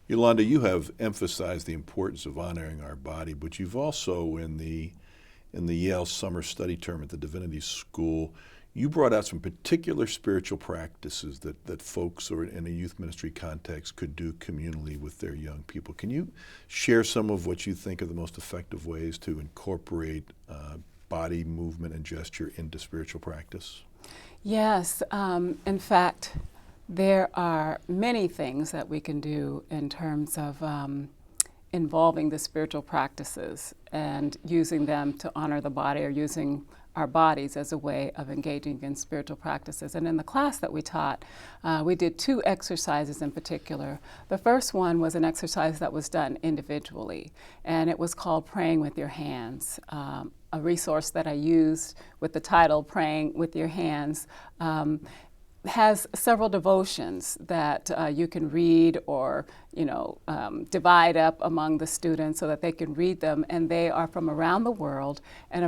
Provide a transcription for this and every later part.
Yolanda, you have emphasized the importance of honoring our body, but you've also, in the Yale summer study term at the Divinity School, you brought out some particular spiritual practices that folks or in a youth ministry context could do communally with their young people. Can you share some of what you think are the most effective ways to incorporate body movement and gesture into spiritual practice? Yes, in fact, there are many things that we can do in terms of involving the spiritual practices and using them to honor the body, or using our bodies as a way of engaging in spiritual practices. And in the class that we taught, we did two exercises in particular. The first one was an exercise that was done individually, and it was called Praying with Your Hands. A resource that I used with the title Praying with Your Hands has several devotions that you can read or divide up among the students so that they can read them, and they are from around the world and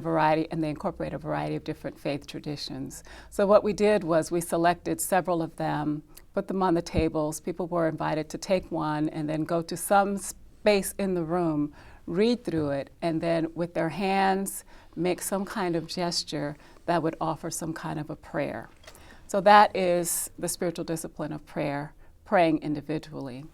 they incorporate a variety of different faith traditions. So what we did was we selected several of them, put them on the tables. People were invited to take one and then go to some space in the room, read through it, and then with their hands make some kind of gesture that would offer some kind of a prayer. So that is the spiritual discipline of prayer, praying individually.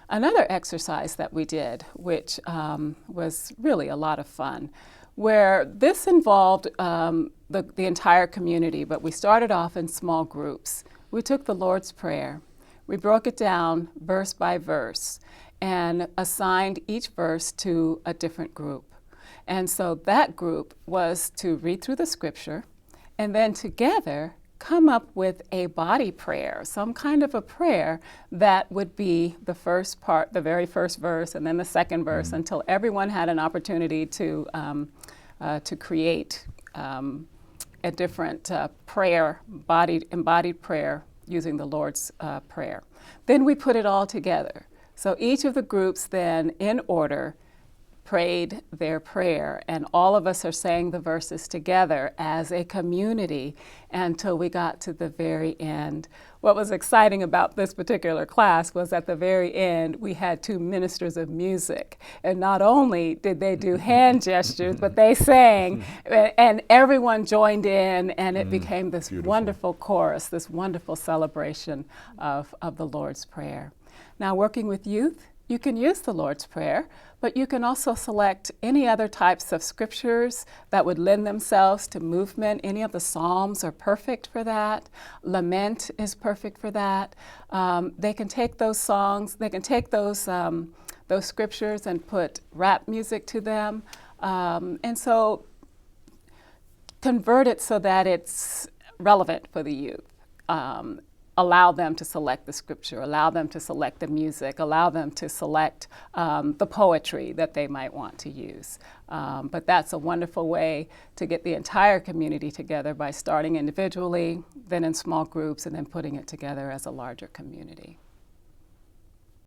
Another exercise that we did, which was really a lot of fun, where this involved the entire community, but we started off in small groups. We took the Lord's Prayer, we broke it down verse by verse, and assigned each verse to a different group. And so that group was to read through the scripture and then together come up with a body prayer, some kind of a prayer that would be the first part, the very first verse, and then the second verse, until everyone had an opportunity to create a different prayer, embodied prayer using the Lord's Prayer. Then we put it all together. So each of the groups then, in order, prayed their prayer, and all of us are saying the verses together as a community until we got to the very end. What was exciting about this particular class was at the very end we had two ministers of music, and not only did they do hand gestures, but they sang, and everyone joined in, and it became this wonderful chorus, this wonderful celebration of the Lord's Prayer. Now, working with youth, you can use the Lord's Prayer, but you can also select any other types of scriptures that would lend themselves to movement. Any of the Psalms are perfect for that. Lament is perfect for that. They can take those songs, they can take those scriptures and put rap music to them. And so convert it so that it's relevant for the youth. Allow them to select the scripture, allow them to select the music, allow them to select the poetry that they might want to use. But that's a wonderful way to get the entire community together by starting individually, then in small groups, and then putting it together as a larger community.